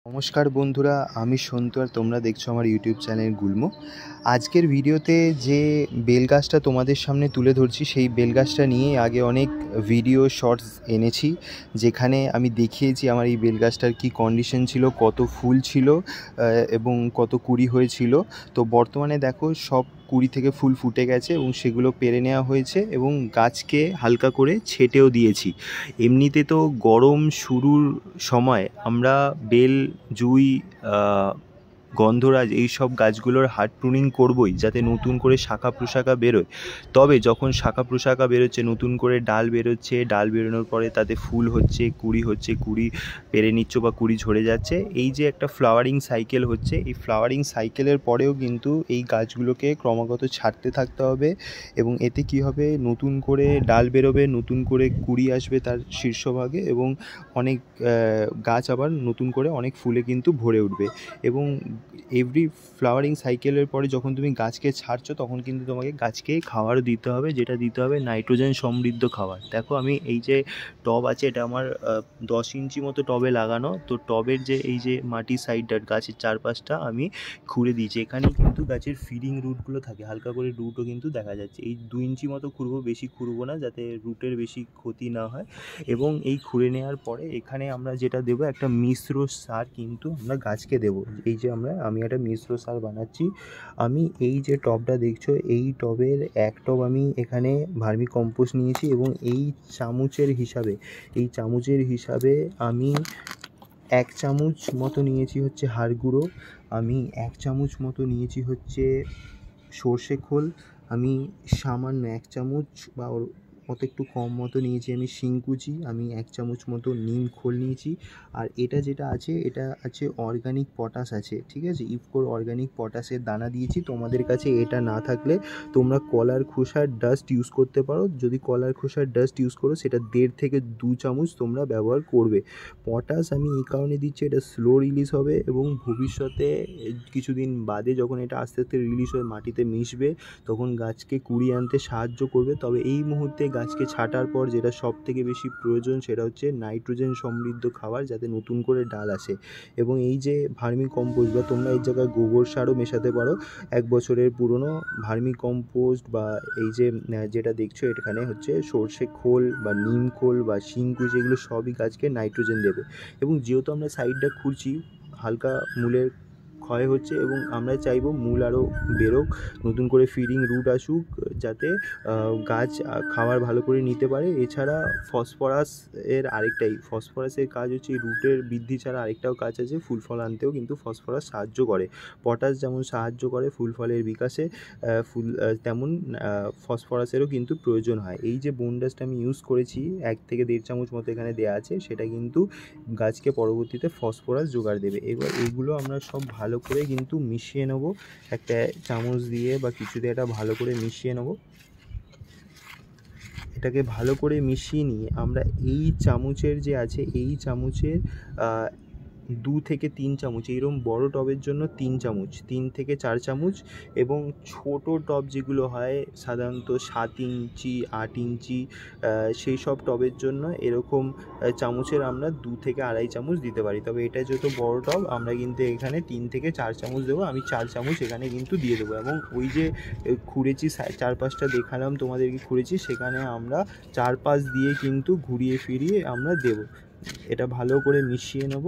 নমস্কার বন্ধুরা, আমি সন্তু আর তোমরা দেখছো আমার ইউটিউব চ্যানেল গুল্ম। আজকের ভিডিওতে যে বেল গাছটা তোমাদের সামনে তুলে ধরছি সেই বেল গাছটা নিয়ে আগে অনেক ভিডিও শর্টস এনেছি, যেখানে আমি দেখিয়েছি আমার এই বেল গাছটার কী কন্ডিশন ছিল, কত ফুল ছিল এবং কত কুড়ি হয়েছিল। তো বর্তমানে দেখো সব কুড়ি থেকে ফুল ফুটে গেছে এবং সেগুলো পেরে নেওয়া হয়েছে এবং গাছকে হালকা করে ছেটেও দিয়েছি। এমনিতে তো গরম শুরুর সময় আমরা বেল, জুই, গন্ধরাজ এই সব গাছগুলোর হার্ড প্রুনিং করবই, যাতে নতুন করে শাখা প্রশাখা বেরোয়। তবে যখন শাখা প্রশাখা বেরোচ্ছে, নতুন করে ডাল বেরোচ্ছে, ডাল বেরোনোর পরে তাতে ফুল হচ্ছে, কুড়ি পেরে নিচ্ছ বা কুড়ি ঝরে যাচ্ছে, এই যে একটা ফ্লাওয়ারিং সাইকেল হচ্ছে, এই ফ্লাওয়ারিং সাইকেলের পরেও কিন্তু এই গাছগুলোকে ক্রমাগত ছাড়তে থাকতে হবে। এবং এতে কি হবে, নতুন করে ডাল বেরোবে, নতুন করে কুড়ি আসবে তার শীর্ষভাগে এবং অনেক গাছ আবার নতুন করে অনেক ফুলে কিন্তু ভরে উঠবে। এবং এভরি ফ্লাওয়ারিং সাইকেলের পরে যখন তুমি গাছকে ছাড়ছো, তখন কিন্তু তোমাকে গাছকে খাবারও দিতে হবে, যেটা দিতে হবে নাইট্রোজেন সমৃদ্ধ খাবার। দেখো আমি এই যে টব আছে, এটা আমার 10 ইঞ্চি মতো টবে লাগানো। তো টবের যে এই যে মাটির সাইডটা, গাছের চারপাশটা আমি খুঁড়ে দিয়েছি। এখানেই কিন্তু গাছের ফিডিং রুটগুলো থাকে, হালকা করে রুটও কিন্তু দেখা যাচ্ছে। এই 2 ইঞ্চি মতো খুঁড়বো, বেশি খুঁড়বো না, যাতে রুটের বেশি ক্ষতি না হয়। এবং এই খুঁড়ে নেওয়ার পরে এখানে আমরা যেটা দেবো, একটা মিশ্র সার কিন্তু আমরা গাছকে দেবো। এই যে আমি একটা মিশ্র সার বানাচ্ছি। আমি এই যে টবটা দেখছো, এই টবের এক টব আমি এখানে ভার্মি কম্পোস্ট নিয়েছি এবং এই চামচের হিসাবে আমি 1 চামচ মতো নিয়েছি হচ্ছে হাড় গুঁড়ো, আমি 1 চামচ মতো নিয়েছি হচ্ছে সর্ষে খোল, আমি সামান্য 1 চামচ বা ওর মতো একটু কম মতো নিয়েছি আমি শিংকুচি, আমি 1 চামচ মতো নিম খোল নিয়েছি। আর এটা যেটা আছে, এটা আছে অর্গানিক পটাশ আছে, ঠিক আছে, ইফকোর অর্গানিক পটাশের দানা দিয়েছি। তোমাদের কাছে এটা না থাকলে তোমরা কলার খোসার ডাস্ট ইউজ করতে পারো। যদি কলার খোসার ডাস্ট ইউজ করো, সেটা 1.5 থেকে 2 চামচ তোমরা ব্যবহার করবে। পটাশ আমি এই কারণে দিচ্ছি, এটা স্লো রিলিজ হবে এবং ভবিষ্যতে কিছুদিন বাদে যখন এটা আস্তে আস্তে রিলিজ হয়ে মাটিতে মিশবে, তখন গাছকে কুড়িয়ে আনতে সাহায্য করবে। তবে এই মুহূর্তে গাছকে ছাঁটার পর যেটা সব থেকে বেশি প্রয়োজন, সেটা হচ্ছে নাইট্রোজেন সমৃদ্ধ খাবার, যাতে নতুন করে ডাল আসে। এবং এই যে ভার্মি কম্পোস্ট, বা তোমরা এই জায়গায় গোবর সারও মেশাতে পারো, 1 বছরের পুরনো ভার্মি কম্পোস্ট, বা এই যে যেটা দেখছো এখানে হচ্ছে সর্ষে খোল বা নিম খোল বা শিংকুচি, এগুলো সবই গাছকে নাইট্রোজেন দেবে। এবং যেহেতু আমরা সাইডটা খুঁড়ছি, হালকা মূলের ক্ষয় হচ্ছে এবং আমরা চাইবো মূল আরও বেরোক, নতুন করে ফিডিং রুট আসুক, যাতে গাছ খাবার ভালো করে নিতে পারে। এছাড়া ফসফরাসের কাজ হচ্ছে রুটের বৃদ্ধি ছাড়া আরেকটাও কাজ আছে, ফুল ফল আনতেও কিন্তু ফসফরাস সাহায্য করে। পটাশ যেমন সাহায্য করে ফুল ফলের বিকাশে, তেমন ফসফরাসেরও কিন্তু প্রয়োজন হয়। এই যে বোন ডাস্ট আমি ইউজ করেছি, 1 থেকে 1.5 চামচ মতো এখানে দেওয়া আছে, সেটা কিন্তু গাছকে পরবর্তীতে ফসফরাস জোগাড় দেবে। এবার এইগুলো আমরা সব ভালো করে কিন্তু মিশিয়ে নেবো, একটা চামচ দিয়ে বা কিছু দিয়ে এটা ভালো করে মিশিয়ে নেবো। এটাকে ভালো করে মিশিয়ে নিয়ে আমরা এই চামচের যে আছে, এই চামচের 2 থেকে 3 চামচ, এইরকম বড় টবের জন্য 3 চামচ, 3 থেকে 4 চামচ, এবং ছোট টব যেগুলো হয় সাধারণত 7 ইঞ্চি 8 ইঞ্চি, সেই সব টবের জন্য এরকম চামচের আমরা 2 থেকে 2.5 চামচ দিতে পারি। তবে এটা যেহেতু বড় টব, আমরা কিন্তু এখানে 3 থেকে 4 চামচ দেবো। আমি 4 চামচ এখানে কিন্তু দিয়ে দেবো। এবং ওই যে খুঁড়েছি, চারপাশটা দেখালাম তোমাদেরকে খুঁড়েছি, সেখানে আমরা চারপাশ দিয়ে কিন্তু ঘুরিয়ে ফিরিয়ে আমরা দেবো। এটা ভালো করে মিশিয়ে নেব,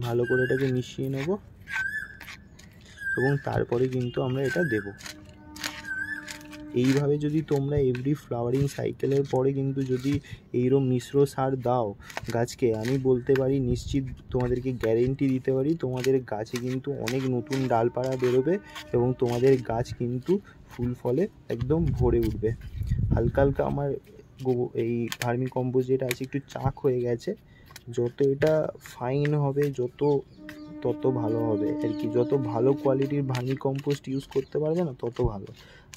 ভালো করে এটাকে মিশিয়ে নেব এবং তারপরে কিন্তু আমরা এটা দেব। এইভাবে যদি তোমরা এভরি ফ্লাওয়ারিং সাইকেলের পরে কিন্তু যদি এইরকম মিশ্র সার দাও গাছকে, আমি বলতে পারি, নিশ্চিত তোমাদেরকে গ্যারেন্টি দিতে পারি, তোমাদের গাছে কিন্তু অনেক নতুন ডালপালা বেরোবে এবং তোমাদের গাছ কিন্তু ফুল ফলে একদম ভরে উঠবে। হালকা হালকা আমার এই ভার্মি কম্পোস্ট যেটা আছে একটু চাক হয়ে গেছে। যত এটা ফাইন হবে, তত ভালো হবে আর কি। যত ভালো কোয়ালিটির ভার্মি কম্পোস্ট ইউজ করতে পারবে না, তত ভালো।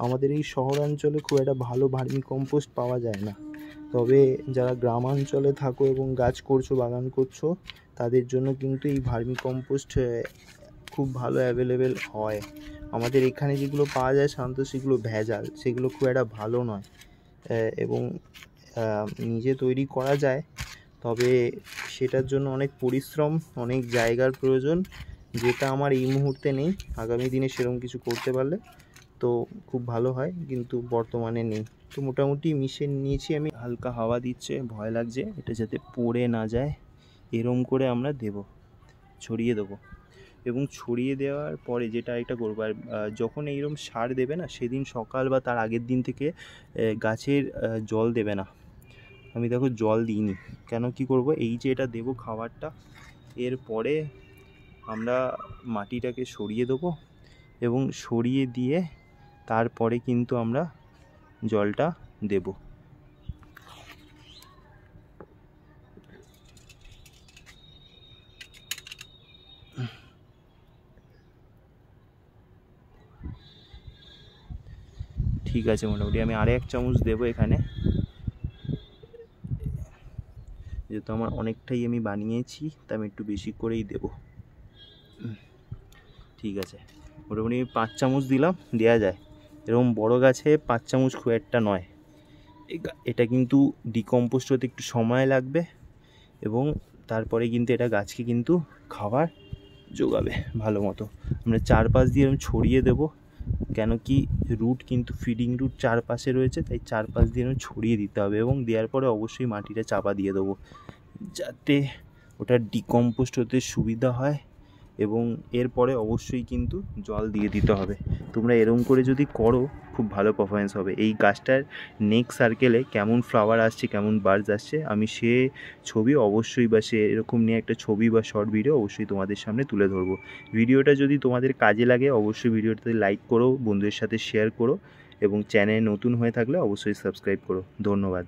আমাদের এই শহরাঞ্চলে খুব একটা ভালো ভার্মি কম্পোস্ট পাওয়া যায় না। তবে যারা গ্রামাঞ্চলে থাকো এবং গাছ করছো, বাগান করছো, তাদের জন্য কিন্তু এই ভার্মি কম্পোস্ট খুব ভালো অ্যাভেলেবেল হয়। আমাদের এখানে যেগুলো পাওয়া যায় সাধারণত সেগুলো ভেজাল, সেগুলো খুব একটা ভালো নয়। এবং নিজে তৈরি করা যায়, তবে সেটার জন্য অনেক পরিশ্রম, অনেক জায়গার প্রয়োজন, যেটা আমার এই মুহূর্তে নেই। আগামী দিনে সেরকম কিছু করতে পারলে তো খুব ভালো হয়, কিন্তু বর্তমানে নেই। তো মোটামুটি মিশিয়ে নিয়েছি আমি। হালকা হাওয়া দিচ্ছে, ভয় লাগছে এটা যাতে পড়ে না যায়। এরম করে আমরা ছড়িয়ে দেবো। এবং ছড়িয়ে দেওয়ার পরে যেটা এটা করবো, আর যখন এইরকম সার দেবে না, সেদিন সকাল বা তার আগের দিন থেকে গাছের জল দেবে না। আমি দেখো জল দিইনি কেন, কি করব, এই যে এটা দেবো খাবারটা, এরপরে আমরা মাটিটাকে সরিয়ে দেবো এবং সরিয়ে দিয়ে তারপরে কিন্তু আমরা জলটা দেব। ঠিক আছে, মোটামুটি আমি আর 1 চামচ দেবো এখানে, যেহেতু আমার অনেকটাই আমি বানিয়েছি তাই আমি একটু বেশি করেই দেব। ঠিক আছে, মোটামুটি 5 চামচ দিলাম, দেওয়া যায়। এরকম বড় গাছে 5 চামচ খুব একটা নয়। এটা কিন্তু ডিকম্পোস্ট হতে একটু সময় লাগবে এবং তারপরে কিন্তু এটা গাছকে কিন্তু খাবার যোগাবে ভালো মতো। আমরা চারপাশ দিয়ে এরকম ছড়িয়ে দেব, কেন কি রুট কিন্তু ফিডিং রুট চারপাশে রয়েছে, তাই চারপাশ দিয়ে এরকম ছড়িয়ে দিতে হবে। এবং দেওয়ার পরে অবশ্যই মাটিটা চাপা দিয়ে দেবো, যাতে ওটা ডিকম্পোস্ট হতে সুবিধা হয়। এবং এরপরে অবশ্যই কিন্তু জল দিয়ে দিতে হবে। তোমরা এরকম করে যদি করো খুব ভালো পারফরমেন্স হবে। এই গাছটার নেক্সট সার্কেলে কেমন ফ্লাওয়ার আসছে, কেমন বার্ডস আসছে, আমি সে ছবি অবশ্যই, বা সে এরকম নিয়ে একটা ছবি বা শর্ট ভিডিও অবশ্যই তোমাদের সামনে তুলে ধরবো। ভিডিওটা যদি তোমাদের কাজে লাগে অবশ্যই ভিডিওটাতে লাইক করো, বন্ধুদের সাথে শেয়ার করো এবং চ্যানেল নতুন হয়ে থাকলে অবশ্যই সাবস্ক্রাইব করো। ধন্যবাদ।